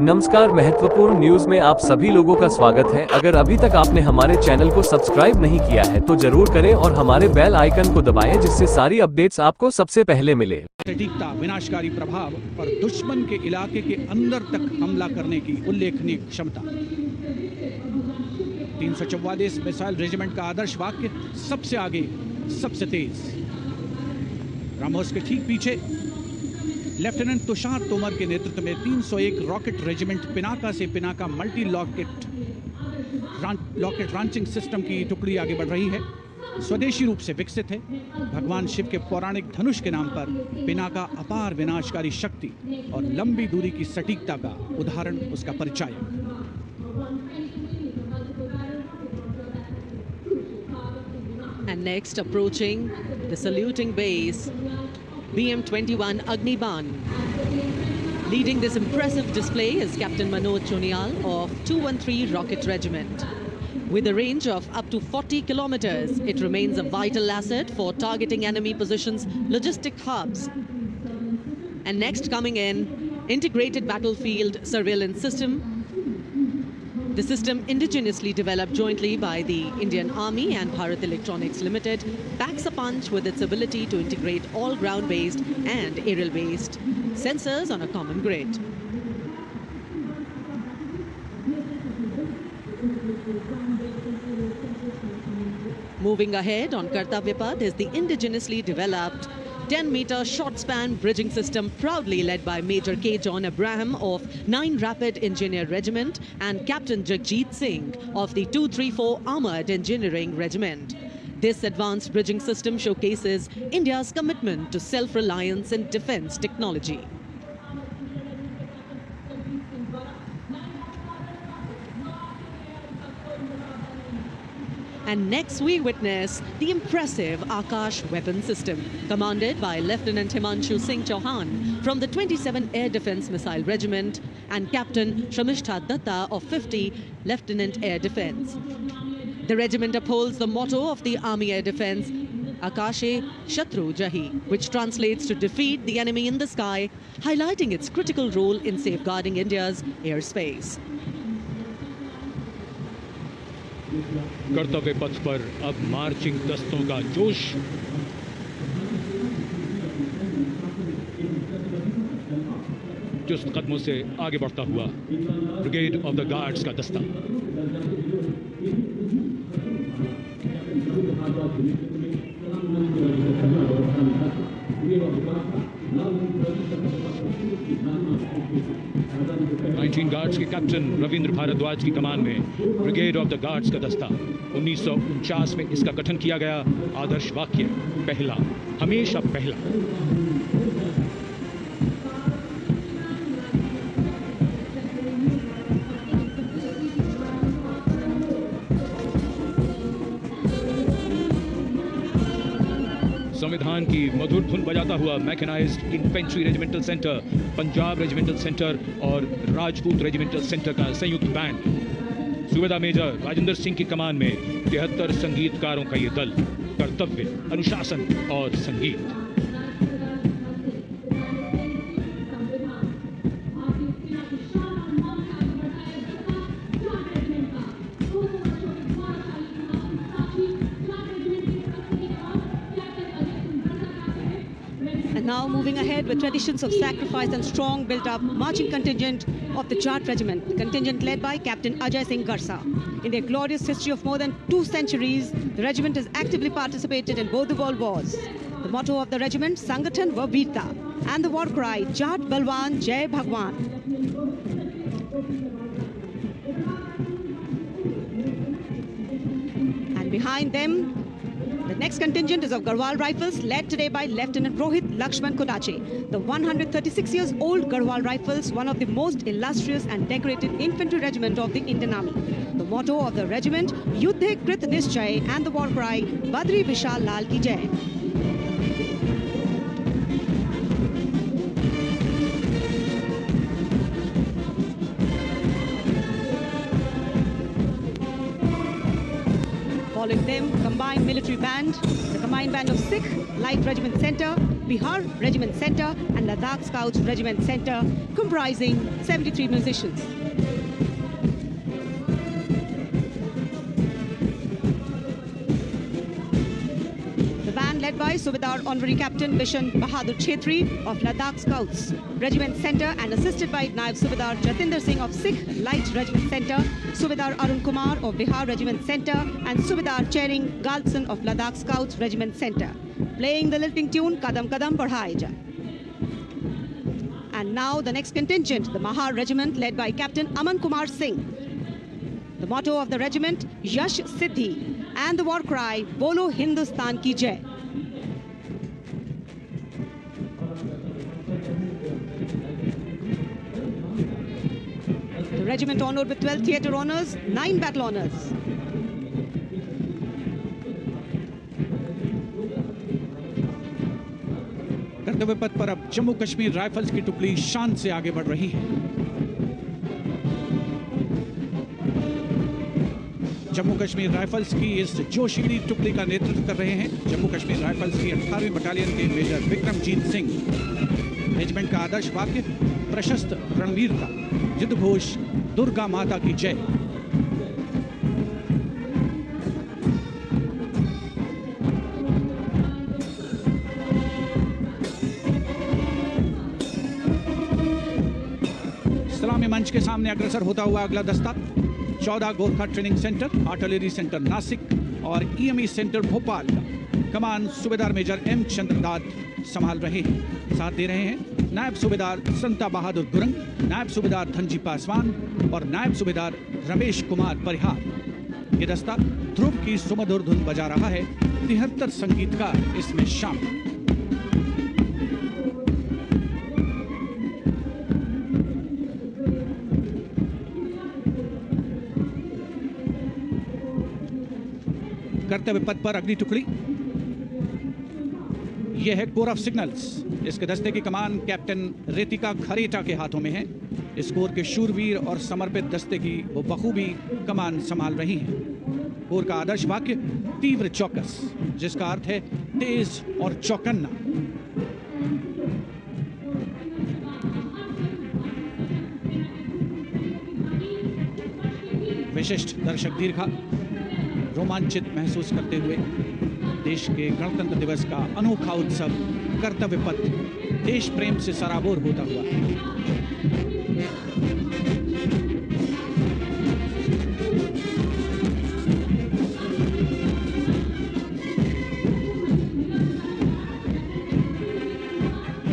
नमस्कार, महत्वपूर्ण न्यूज में आप सभी लोगों का स्वागत है। अगर अभी तक आपने हमारे चैनल को सब्सक्राइब नहीं किया है तो जरूर करें और हमारे बेल आइकन को दबाएं, जिससे सारी अपडेट्स आपको सबसे पहले मिले। सटीकता, विनाशकारी प्रभाव और दुश्मन के इलाके के अंदर तक हमला करने की उल्लेखनीय क्षमता। 344 मिसाइल रेजिमेंट का आदर्श वाक्य, सबसे आगे, सबसे तेज। ब्रह्मोस के ठीक पीछे लेफ्टिनेंट तुषार तोमर के नेतृत्व में 301 रॉकेट रेजिमेंट पिनाका से Pinaka multi locket launching system की टुकड़ी आगे बढ़ रही है। स्वदेशी रूप से विकसित है। भगवान शिव के पौराणिक धनुष के नाम पर पिनाका अपार विनाशकारी शक्ति और लंबी दूरी की सटीकता का उदाहरण, उसका परिचायक। And next, approaching the saluting base, BM-21 Agniban. Leading this impressive display is Captain Manoj Chonial of 213 Rocket Regiment. With a range of up to 40 kilometers, it remains a vital asset for targeting enemy positions, logistic hubs. And next coming in, Integrated Battlefield Surveillance System. The system, indigenously developed jointly by the Indian Army and Bharat Electronics Limited, packs a punch with its ability to integrate all ground-based and aerial-based sensors on a common grid. Moving ahead on Kartavya Path is the indigenously developed 10-meter short-span bridging system, proudly led by Major K. John Abraham of 9 Rapid Engineer Regiment and Captain Jagjit Singh of the 234 Armored Engineering Regiment. This advanced bridging system showcases India's commitment to self-reliance in defense technology. And next we witness the impressive Akash weapon system, commanded by Lieutenant Himanshu Singh Chauhan from the 27 Air Defence Missile Regiment and Captain Shamishta Datta of 50 Lieutenant Air Defence. The regiment upholds the motto of the Army Air Defence, Akashe Shatru Jahi, which translates to defeat the enemy in the sky, highlighting its critical role in safeguarding India's airspace. कर्तव्य पथ पर अब marching दस्तों का जोश। चुस्त कदमों से आगे बढ़ता हुआ ब्रिगेड ऑफ द गार्ड्स का दस्ता। गार्ड्स के कैप्टन रविंद्र भारद्वाज की कमान में ब्रिगेड ऑफ द गार्ड्स का दस्ता। 1949 में इसका गठन किया गया। आदर्श वाक्य, पहला, हमेशा पहला। संविधान की मधुर धुन बजाता हुआ mechanised infantry regimental centre, Punjab regimental centre और राजपूत रेजिमेंटल सेंटर का संयुक्त बैंड। सूबेदार मेजर राजेंद्र सिंह की कमान में 73 संगीतकारों का ये दल। कर्तव्य, अनुशासन और संगीत। Now moving ahead with traditions of sacrifice and strong built-up marching contingent of the Jat Regiment, the contingent led by Captain Ajay Singh Garsa. In their glorious history of more than 2 centuries, the regiment has actively participated in both the world wars. The motto of the regiment, Sangathan va Veerta, and the war cry, Jat Balwan Jai Bhagwan. And behind them, the next contingent is of Garhwal Rifles, led today by Lieutenant Rohit Lakshman Kodache. The 136 years old Garhwal Rifles, one of the most illustrious and decorated infantry regiment of the Indian Army. The motto of the regiment, Yuddhe Krit Nischay, and the war cry, Badri Vishal Lal Ki Jai. Following them, combined military band, the combined band of Sikh Light Regiment Centre, Bihar Regiment Center and Ladakh Scouts Regiment Center, comprising 73 musicians. The band led by Subedar Honorary Captain Bishan Bahadur Chhetri of Ladakh Scouts Regiment Center and assisted by Naib Subedar Jatinder Singh of Sikh Light Regiment Center, Subedar Arun Kumar of Bihar Regiment Center and Subedar Chering Galson of Ladakh Scouts Regiment Center, playing the lilting tune Kadam Kadam Badhaye Ja. And now the next contingent, the Mahar Regiment led by Captain Aman Kumar Singh. The motto of the regiment, Yash Siddhi, and the war cry, Bolo Hindustan Ki Jai. The regiment honored with 12 theatre honors, 9 battle honors. कर्तव्य पथ पर अब Jammu Kashmir rifles की टुकड़ी शान से आगे बढ़ रही है। जम्मू कश्मीर राइफल्स की इस जोशीली टुकड़ी का नेतृत्व कर रहे हैं जम्मू कश्मीर राइफल्स की 18वीं बटालियन के मेजर विक्रमजीत सिंह। रेजिमेंट का आदर्श वाक्य, प्रशस्त रणवीरता, युद्ध घोष, दुर्गा माता की जय। सलामी मंच के सामने अग्रसर होता हुआ अगला दस्ता 14 Gorkha training centre, artillery centre Nashik और ईएमई सेंटर भोपाल का कमान सूबेदार मेजर एम चंद्रदास संभाल रहे हैं। साथ दे रहे हैं नायब सूबेदार संता बहादुर गुरंग, नायब सूबेदार धनजी पासवान और नायब सूबेदार रमेश कुमार परिहार। ये दस्ता ध्रुव की सुमधुर धुन बजा रहा है। 73 संगीतकार इसमें शामिल। कर्तव्य पथ पर अगली टुकड़ी, यह है कोर ऑफ सिग्नल्स। इसके दस्ते की कमान कैप्टन रेतिका खरेटा के हाथों में है। इस कोर के शूरवीर और समर्पित दस्ते की वो बखूबी कमान संभाल रही हैं। कोर का आदर्श वाक्य, तीव्र चौकस, जिसका अर्थ है तेज और चौकन्ना। विशिष्ट दर्शक दीर्घा रोमांचित महसूस करते हुए देश के गणतंत्र दिवस का अनोखा उत्सव कर्तव्य पथ देश प्रेम से सराबोर होता हुआ।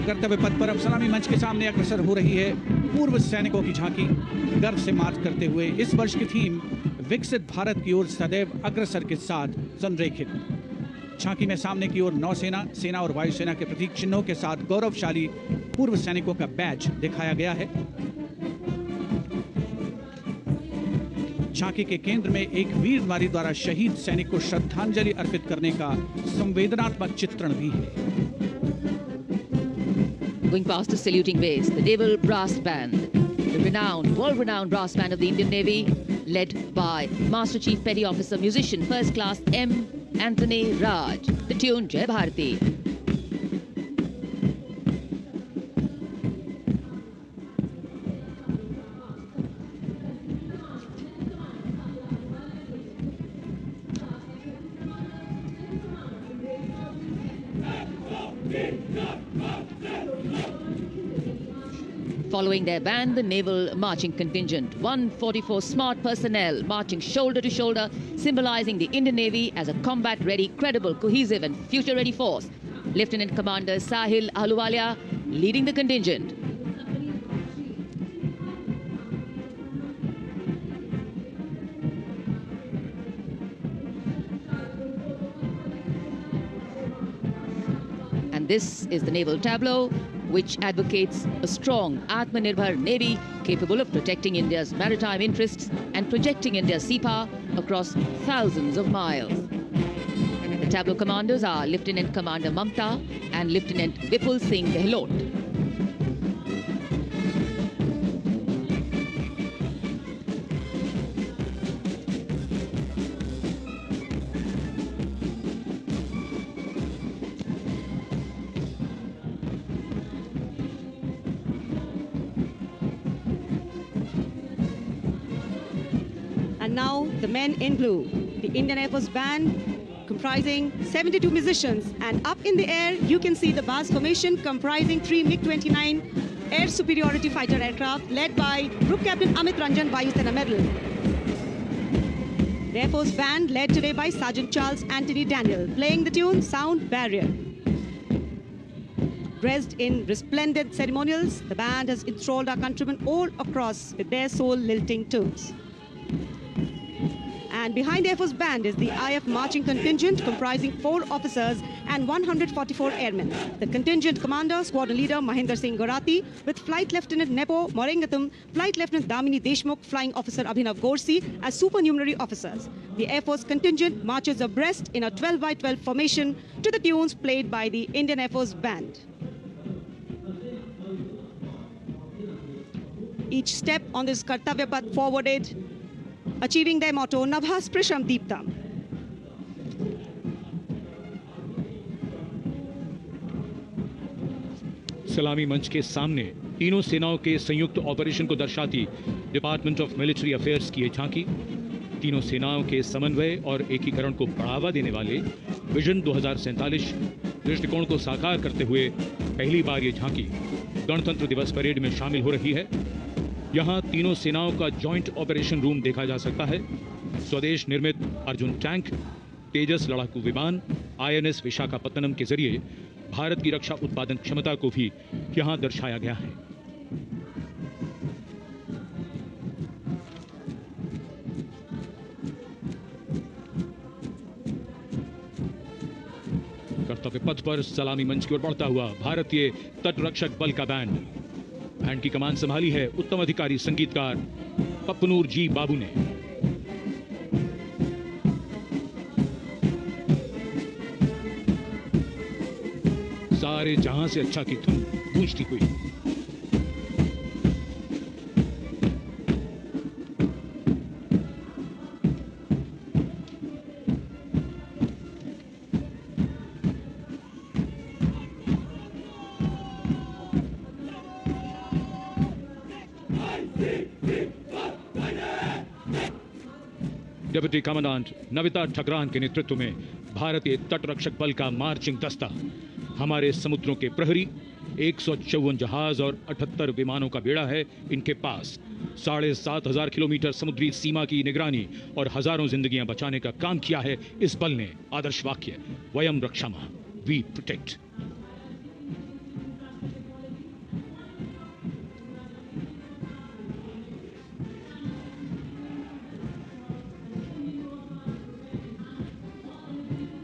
कर्तव्य पथ पर अब सलामी मंच के सामने अग्रसर हो रही है पूर्व सैनिकों की झांकी, गर्व से मार्च करते हुए। इस वर्ष की थीम विकसित भारत की ओर सदैव अग्रसर के साथ संरेखित। झांकी में सामने की ओर नौसेना, सेना और वायुसेना के प्रतीक चिन्हों के साथ गौरवशाली पूर्व सैनिकों का बैज दिखाया गया है। झांकी के केंद्र में एक वीर नारी द्वारा शहीद सैनिक को श्रद्धांजलि अर्पित करने का संवेदनात्मक चित्रण भी है। Going past the saluting base, the Naval Brass Band, the renowned, world-renowned brass band of the Indian Navy, led by Master Chief Petty Officer Musician First Class M. Anthony Raj. The tune Jai Bharati. Following their band, the naval marching contingent, 144 smart personnel marching shoulder to shoulder, symbolizing the Indian Navy as a combat-ready, credible, cohesive and future-ready force. Lieutenant Commander Sahil Ahluwalia leading the contingent. And this is the naval tableau, which advocates a strong Atmanirbhar Navy capable of protecting India's maritime interests and projecting India's sea power across thousands of miles. The tableau commanders are Lieutenant Commander Mamta and Lieutenant Vipul Singh Gehlot. now the men in blue, the Indian Air Force band comprising 72 musicians, and up in the air you can see the BAS formation comprising 3 MiG-29 air superiority fighter aircraft led by Group Captain Amit Ranjan, Vayu Sena Medal. The Air Force band led today by Sergeant Charles Anthony Daniel, playing the tune Sound Barrier. Dressed in resplendent ceremonials, the band has enthralled our countrymen all across with their soul-lilting tunes. And behind the Air Force band is the IF marching contingent comprising 4 officers and 144 airmen. The contingent commander, squadron leader Mahinder Singh Gorati, with Flight Lieutenant Nepo Morengatam, Flight Lieutenant Damini Deshmukh, Flying Officer Abhinav Gorsi as supernumerary officers. The Air Force contingent marches abreast in a 12x12 formation to the tunes played by the Indian Air Force band. Each step on this Kartavya Path forwarded, achieving their motto, Nabha Sprisham Deeptam. सलामी मंच के सामने तीनों सेनाओं के संयुक्त operation को दर्शाती डिपार्टमेंट ऑफ मिलिट्री अफेयर्स की ये झांकी तीनों सेनाओं के समन्वय और एकीकरण को बढ़ावा देने वाले विजन 2047 दृष्टिकोण को साकार करते हुए पहली बार ये झांकी गणतंत्र दिवस परेड में शामिल हो रही है। यहाँ तीनों सेनाओं का जॉइंट ऑपरेशन रूम देखा जा सकता है। स्वदेश निर्मित अर्जुन टैंक, तेजस लड़ाकू विमान, INS विशाखापत्तनम के जरिए भारत की रक्षा उत्पादन क्षमता को भी यहाँ दर्शाया गया है। कर्तव्य पथ पर सलामी मंच की ओर बढ़ता हुआ भारतीय तटरक्षक बल का बैंड की कमान संभाली है उत्तम अधिकारी संगीतकार पप्पनूर जी बाबू ने। सारे जहां से अच्छा की धुन गूंजती हुई। डिप्टी कमांडेंट नविता ठकरान के नेतृत्व में भारतीय तटरक्षक बल का मार्चिंग दस्ता हमारे समुद्रों के प्रहरी 154 जहाज और 78 विमानों का बेड़ा है इनके पास। 7,500 किलोमीटर समुद्री सीमा की निगरानी और हजारों जिंदगियां बचाने का काम किया है इस बल ने। आदर्श वाक्य वयम रक्षामः, we protect.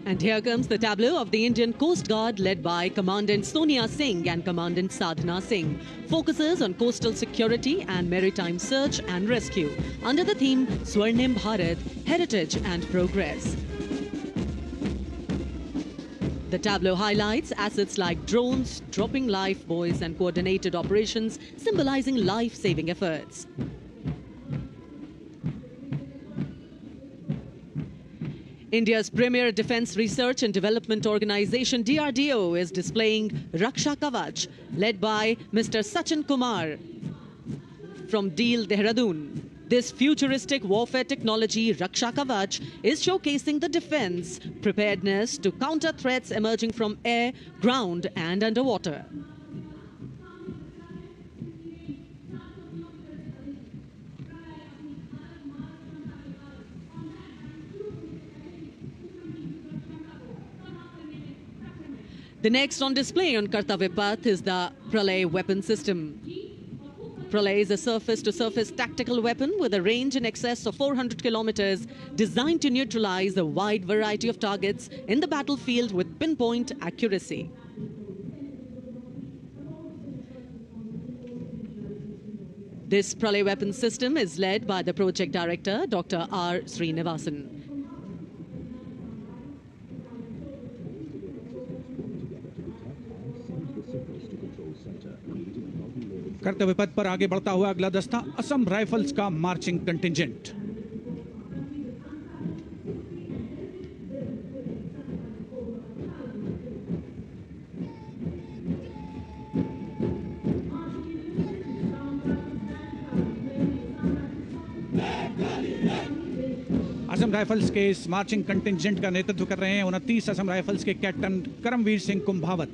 And here comes the tableau of the Indian Coast Guard led by Commandant Sonia Singh and Commandant Sadhana Singh. Focuses on coastal security and maritime search and rescue under the theme Swarnim Bharat, Heritage and Progress. The tableau highlights assets like drones, dropping life buoys and coordinated operations symbolizing life-saving efforts. India's premier defense research and development organization DRDO is displaying Raksha Kavach, led by Mr. Sachin Kumar from Deel, Dehradun. This futuristic warfare technology, Raksha Kavach, is showcasing the defense preparedness to counter threats emerging from air, ground and underwater. The next on display on Kartavya Path is the Pralay weapon system. Pralay is a surface-to-surface tactical weapon with a range in excess of 400 kilometers, designed to neutralize a wide variety of targets in the battlefield with pinpoint accuracy. This Pralay weapon system is led by the project director, Dr. R. Srinivasan. कर्तव्य पथ पर आगे बढ़ता हुआ अगला दस्ता Assam rifles का marching contingent. Assam rifles के इस मार्चिंग कंटिंजेंट का नेतृत्व कर रहे हैं 29 असम राइफल्स के कैप्टन करमवीर सिंह कुंभावत।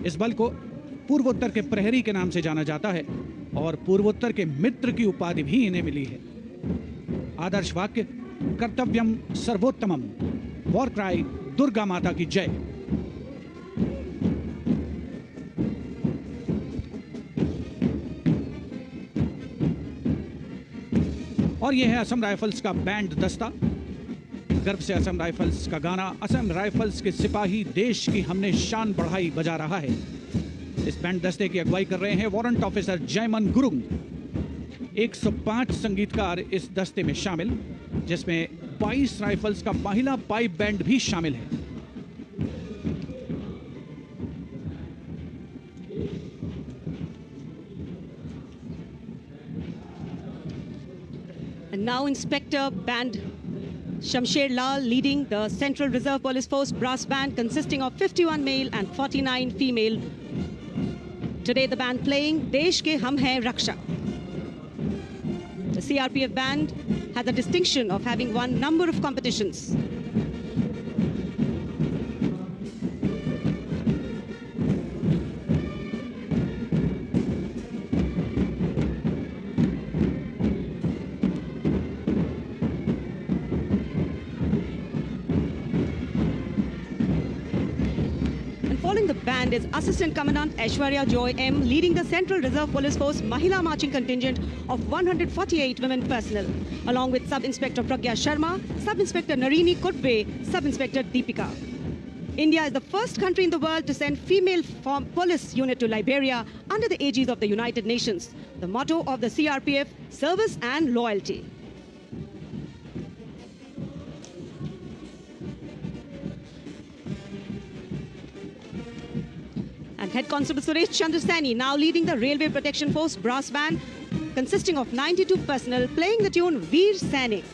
इस बल को पूर्वोत्तर के प्रहरी के नाम से जाना जाता है और पूर्वोत्तर के मित्र की उपाधि भी इन्हें मिली है। आदर्श वाक्य कर्तव्यम सर्वोत्तमम, वॉर क्राई दुर्गा माता की जय। और यह है असम राइफल्स का बैंड दस्ता। गर्व से असम राइफल्स का गाना असम राइफल्स के सिपाही देश की हमने शान बढ़ाई बजा रहा है। इस बैंड दस्ते की अगुवाई कर रहे हैं वारंट ऑफिसर जयमन गुरुंग। 105 संगीतकार इस दस्ते में शामिल, जिसमें 22 राइफल्स का महिला पाइप बैंड भी शामिल है। And now Inspector Band Shamsher Lal leading the Central Reserve Police Force brass band consisting of 51 male and 49 female. Today the band playing Desh Ke Hum Hai Raksha. The CRPF band has the distinction of having won number of competitions. Following the band is Assistant Commandant Aishwarya Joy M leading the Central Reserve Police Force Mahila marching contingent of 148 women personnel, along with Sub-Inspector Pragya Sharma, Sub-Inspector Narini Kutbe, Sub-Inspector Deepika. India is the first country in the world to send female police unit to Liberia under the aegis of the United Nations. The motto of the CRPF, service and loyalty. And Head Constable Suresh Chandrasani now leading the Railway Protection Force brass band consisting of 92 personnel playing the tune Veer Sainik.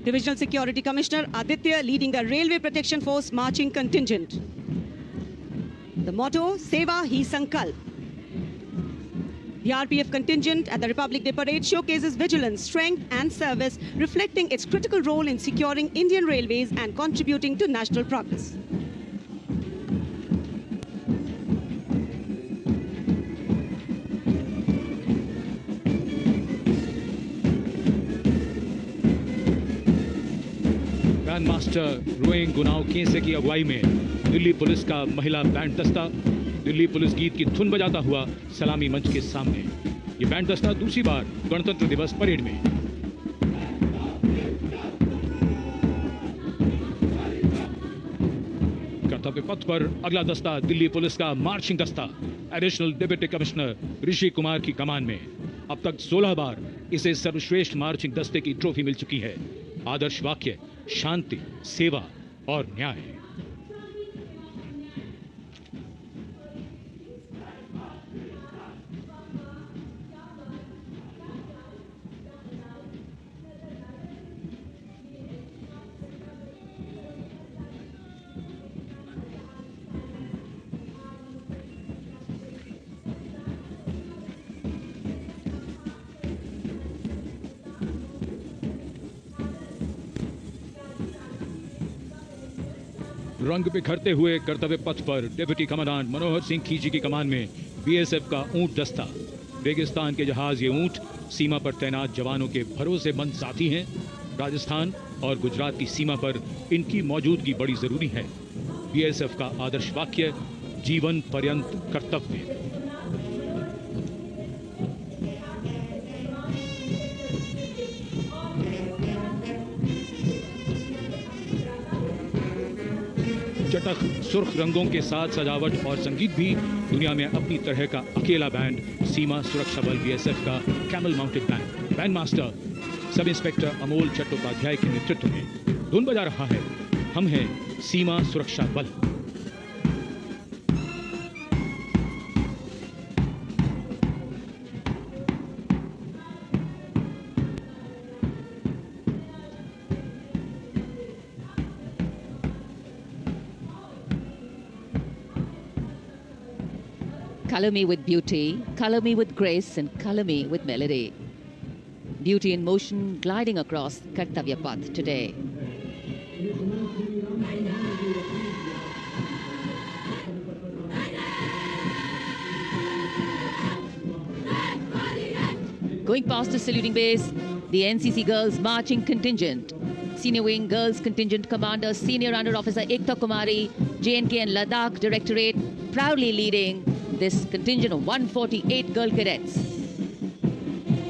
Divisional Security Commissioner Aditya leading the Railway Protection Force marching contingent. The motto, Seva Hi Sankalp. The RPF contingent at the Republic Day Parade showcases vigilance, strength and service, reflecting its critical role in securing Indian railways and contributing to national progress. Grandmaster रोइंग गुनाव केसे की अगुवाई में Delhi police का महिला band दस्ता Delhi police गीत की धुन बजाता हुआ सलामी मंच के सामने। ये बैंड दस्ता दूसरी बार गणतंत्र दिवस परेड में। कर्तव्य पथ पर अगला दस्ता दिल्ली पुलिस का मार्चिंग दस्ता additional deputy commissioner Rishi Kumar की कमान में। अब तक 16 बार इसे सर्वश्रेष्ठ मार्चिंग दस्ते की ट्रॉफी मिल चुकी है। आदर्श वाक्य शांति, सेवा और न्याय। रंग बिखरते हुए कर्तव्य पथ पर डिप्टी कमांडेंट मनोहर सिंह खीजी की कमान में बीएसएफ का ऊंट दस्ता। रेगिस्तान के जहाज ये ऊंट सीमा पर तैनात जवानों के भरोसेमंद साथी हैं। राजस्थान और गुजरात की सीमा पर इनकी मौजूदगी बड़ी जरूरी है। बीएसएफ का आदर्श वाक्य जीवन पर्यंत कर्तव्य। चटख सुर्ख रंगों के साथ सजावट और संगीत भी दुनिया में अपनी तरह का अकेला बैंड सीमा सुरक्षा बल बीएसएफ का camel mounted band. Band master sub inspector Amol Chattopadhyay के नेतृत्व में धुन बजा रहा है हम हैं सीमा सुरक्षा बल। Color me with beauty, color me with grace, and color me with melody. Beauty in motion gliding across Kartavya Path today. Going past the saluting base, the NCC Girls Marching Contingent. Senior Wing Girls Contingent Commander, Senior Under Officer Ekta Kumari, JNK and Ladakh Directorate, proudly leading this contingent of 148 girl cadets.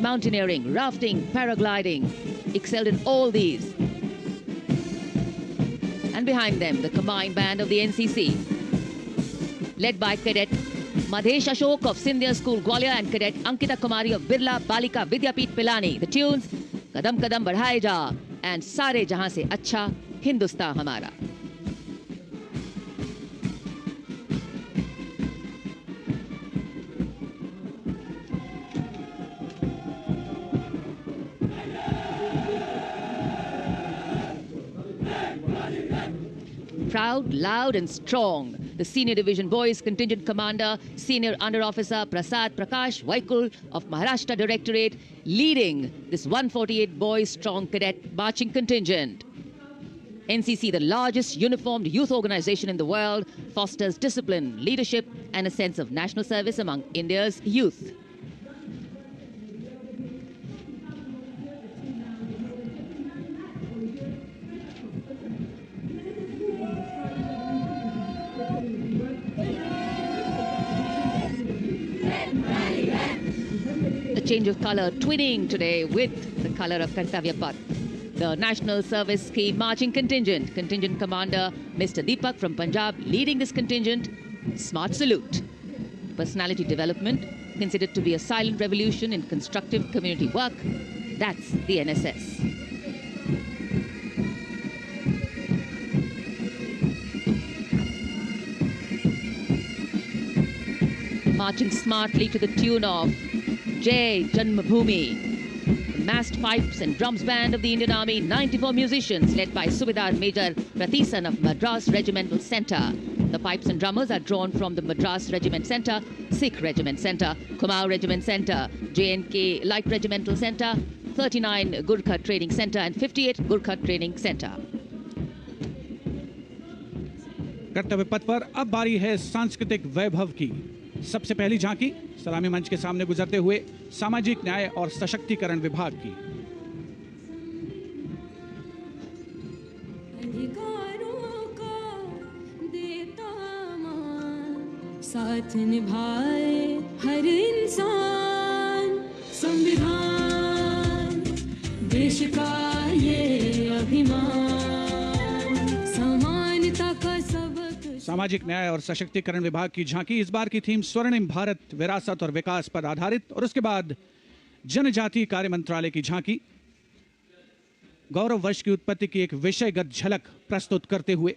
Mountaineering, rafting, paragliding, excelled in all these. And behind them, the combined band of the NCC, led by Cadet Madhesh Ashok of Sindhya School Gwalior and Cadet Ankita Kumari of Birla Balika Vidyapeeth Pilani. The tunes, Kadam Kadam Badhaye Ja and Sare Jahan Se Acha Hindustan Hamara. Proud, loud and strong. The Senior Division Boys Contingent Commander, Senior Under Officer Prasad Prakash Vaikul of Maharashtra Directorate, leading this 148 boys strong cadet marching contingent. NCC, the largest uniformed youth organization in the world, fosters discipline, leadership and a sense of national service among India's youth. Change of color twinning today with the color of Kartavya Path. The National Service Scheme Marching Contingent, Contingent Commander Mr. Deepak from Punjab leading this contingent. Smart salute. Personality development considered to be a silent revolution in constructive community work. That's the NSS. Marching smartly to the tune of Jai Janmabhoomi. The massed pipes and drums band of the Indian Army, 94 musicians led by Subedar Major Prathisan of Madras Regimental Centre. The pipes and drummers are drawn from the Madras Regiment Centre, Sikh Regiment Centre, Kumaon Regiment Centre, JNK Light Regimental Centre, 39 Gurkha Training Centre and 58 Gurkha Training Centre. कर्तव्य पथ पर अब बारी है सांस्कृतिक वैभव की। सबसे पहली झांकी सलामी मंच के सामने गुजरते हुए सामाजिक न्याय और सशक्तिकरण विभाग की। अधिकारों का देता मान, साथ निभाए हर इंसान, संविधान देश का ये अभिमान, समानता का सबक। सामाजिक न्याय और सशक्तिकरण विभाग की झांकी। इस बार की थीम स्वर्णिम भारत, विरासत और विकास पर आधारित। और उसके बाद जनजातीय कार्य मंत्रालय की झांकी गौरव वर्ष की उत्पत्ति की एक विषयगत झलक प्रस्तुत करते हुए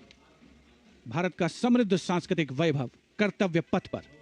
भारत का समृद्ध सांस्कृतिक वैभव कर्तव्य पथ पर।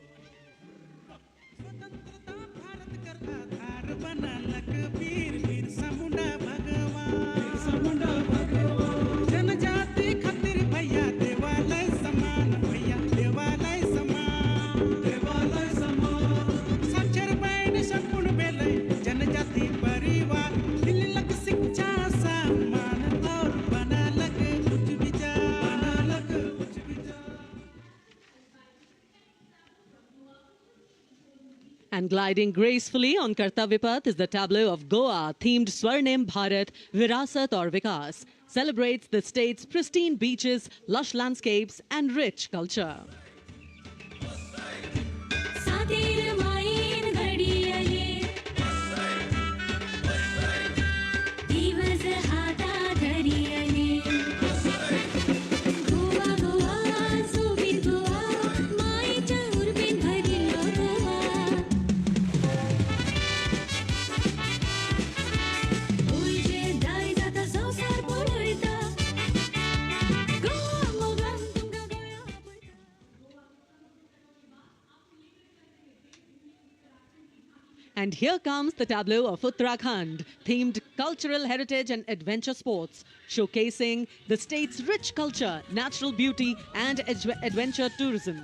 And gliding gracefully on Kartavya Path is the tableau of Goa, themed Swarnim Bharat, Virasat or Vikas. Celebrates the state's pristine beaches, lush landscapes and rich culture. And here comes the tableau of Uttarakhand, themed cultural heritage and adventure sports, showcasing the state's rich culture, natural beauty and adventure tourism.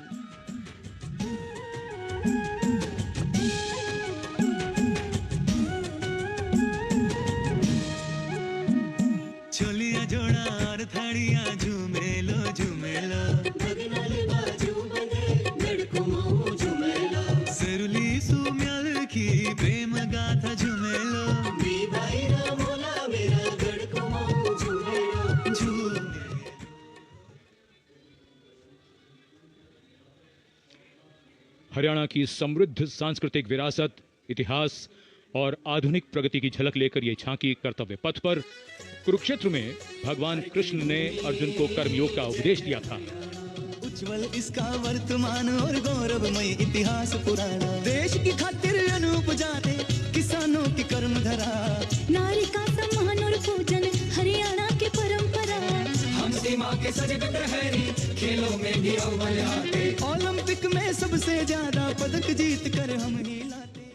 Haryana की समृद्ध सांस्कृतिक विरासत, इतिहास और आधुनिक प्रगति की झलक लेकर ये झांकी कर्तव्य पथ पर कुरुक्षेत्र में भगवान कृष्ण ने अर्जुन को कर्मयोग का उपदेश दिया था। उज्जवल इसका वर्तमान और गौरवमय इतिहास पुराना, देश की खातिर अनूप जाते किसानों की कर्म धरा, नारी का सम्मान और पूजन हरियाणा की परंपरा। हम सीमा के सजग प्रहरी, खेलों में भी अव्वल आते, ओलंपिक में सबसे ज्यादा पदक जीत कर हम ही लाते।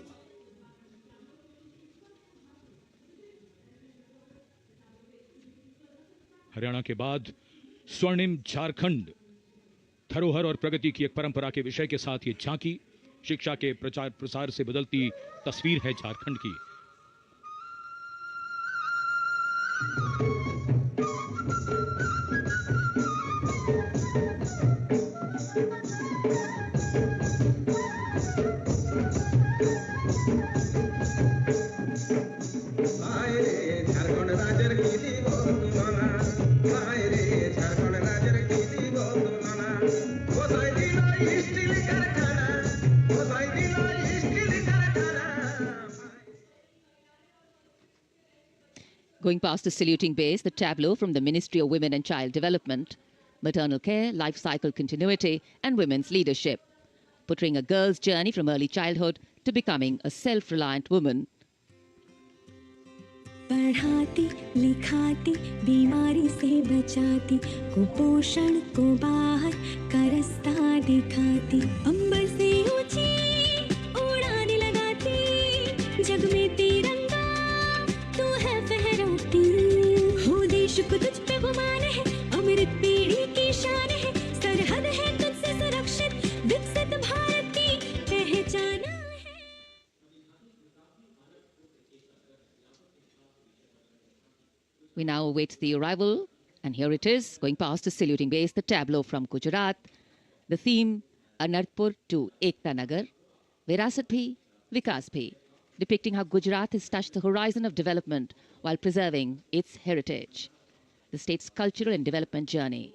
हरियाणा के बाद स्वर्णिम झारखंड, धरोहर और प्रगति की एक परंपरा के विषय के साथ ये झांकी शिक्षा के प्रचार प्रसार से बदलती तस्वीर है झारखंड की। Going past the saluting base, the tableau from the Ministry of Women and Child Development, maternal care, life cycle continuity and women's leadership, portraying a girl's journey from early childhood to becoming a self-reliant woman. पढ़ाती लिखाती बीमारी से बचाती, कुपोषण को बाहर का रास्ता दिखाती, अंबर से ऊंची उड़ान लगाती, जग में तिरंगा तू है फहराती, हो देश को तुझ पे गुमान है, अमृत पीढ़ी की शान है, सरहद है तुझसे सुरक्षित, विकसित भारत की पहचान है। We now await the arrival, and here it is, going past the saluting base, the tableau from Gujarat. The theme, Anarpur to Ekta Nagar, Virasat Bhi, Vikas Bhi, depicting how Gujarat has touched the horizon of development while preserving its heritage. The state's cultural and development journey.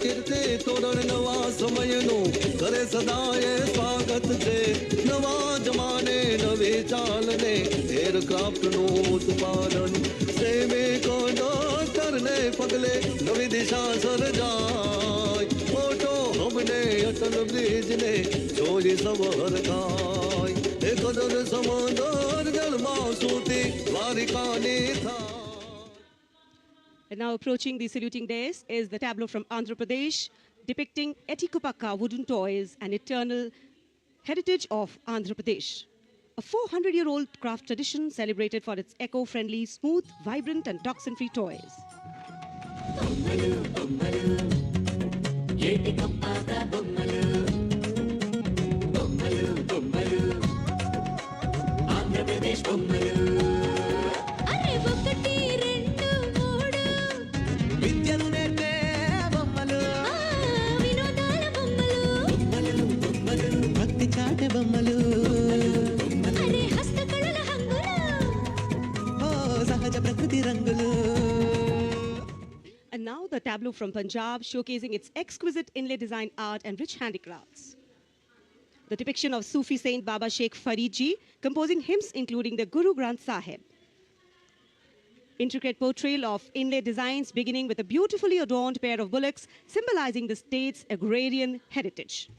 किरते तोरण नवा समय no करे सदाए स्वागत छे, नवा जमाने नवी चालने aircraft no उत्पादन सेवे को करने पगले नवी दिशा सर जाय, मोटो हमने अटल ब्रिज ने छोड़ी सब हर काय, एक कदर समंदर जल मासूती द्वारिका ने था। And now approaching the saluting dais is the tableau from Andhra Pradesh, depicting Etikupakka wooden toys, an eternal heritage of Andhra Pradesh. A 400-year-old craft tradition celebrated for its eco-friendly, smooth, vibrant and toxin-free toys. And now the tableau from Punjab, showcasing its exquisite inlay design art and rich handicrafts. The depiction of Sufi saint Baba Sheikh Farid Ji composing hymns including the Guru Granth Sahib. Intricate portrayal of inlay designs beginning with a beautifully adorned pair of bullocks symbolizing the state's agrarian heritage.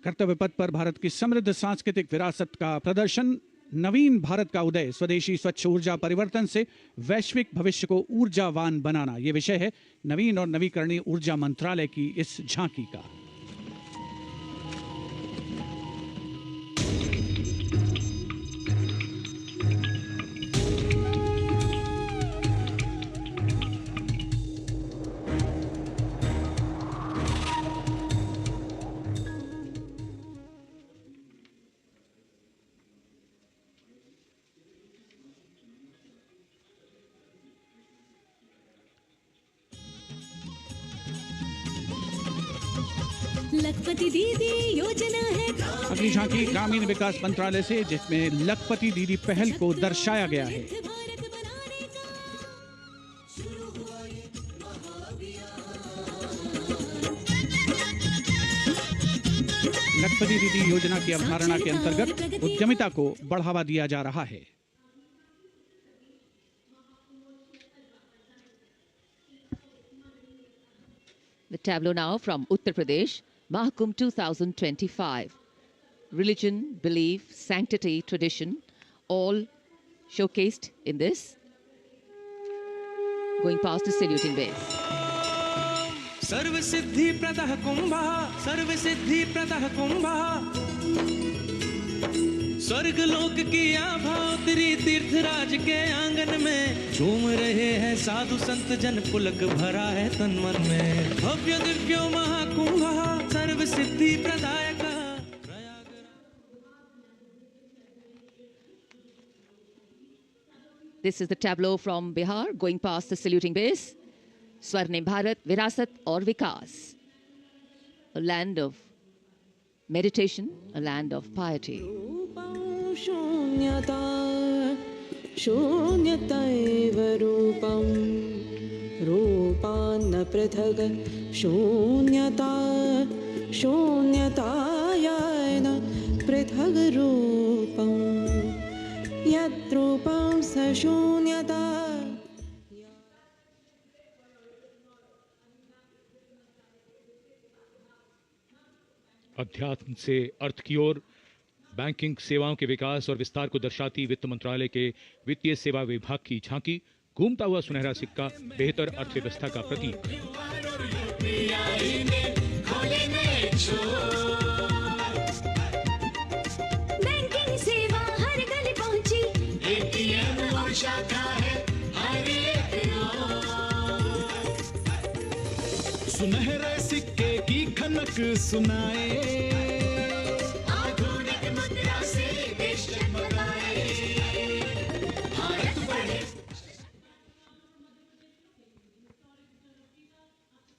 कर्तव्य पथ पर भारत की समृद्ध सांस्कृतिक विरासत का प्रदर्शन, नवीन भारत का उदय, स्वदेशी स्वच्छ ऊर्जा परिवर्तन से वैश्विक भविष्य को ऊर्जावान बनाना, ये विषय है नवीन और नवीकरणीय ऊर्जा मंत्रालय की इस झांकी का। लखपति दीदी योजना है। अगली झांकी ग्रामीण विकास मंत्रालय से, जिसमें लखपति दीदी पहल को दर्शाया गया है। भारत बनाने का लखपति दीदी योजना की अवधारणा के अंतर्गत उद्यमिता को बढ़ावा दिया जा रहा है। The tableau now from Uttar Pradesh, Mahakumbh 2025. Religion, belief, sanctity, tradition, all showcased in this. Going past the saluting base. सर्व सिद्धि प्रदः कुंभः, सर्व सिद्धि प्रदः कुंभः, स्वर्ग लोक की आभा उतरी तीर्थराज के आंगन में, झूम रहे हैं साधु संत जन, पुलक भरा है तन मन में। भव्य दिव्यो महाकुंभः, सर्व सिद्धि प्रदायकः। This is the tableau from Bihar, going past the saluting base. Swarnim Bharat, Virasat aur Vikas. A land of meditation, a land of piety. शून्यता शून्यतैव रूपं रूपान्न पृथग् शून्यता शून्यतायान पृथग् रूपं यद्रूपं स शून्यता। अध्यात्म से अर्थ की ओर, बैंकिंग सेवाओं के विकास और विस्तार को दर्शाती वित्त मंत्रालय के वित्तीय सेवा विभाग की झांकी, घूमता हुआ सुनहरा सिक्का, बेहतर अर्थव्यवस्था का प्रतीक। बैंकिंग सेवा हर गली पहुंची, एटीएम और शाखा है हर एक ओर। सुनहरे सिक्के की खनक सुनाए,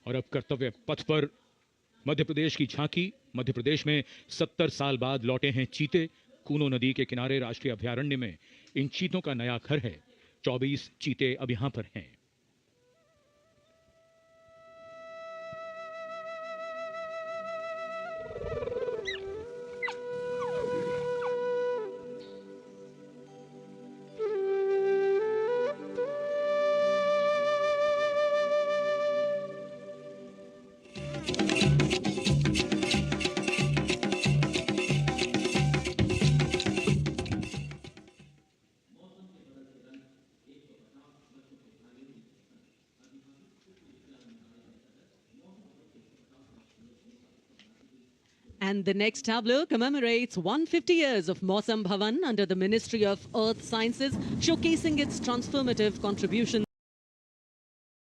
और अब कर्तव्य पथ पर मध्य प्रदेश की झांकी। मध्य प्रदेश में 70 साल बाद लौटे हैं चीते। कूनो नदी के किनारे राष्ट्रीय अभयारण्य में इन चीतों का नया घर है। 24 चीते अब यहां पर हैं। And the next tableau commemorates 150 years of Mausam Bhavan under the Ministry of Earth Sciences, showcasing its transformative contribution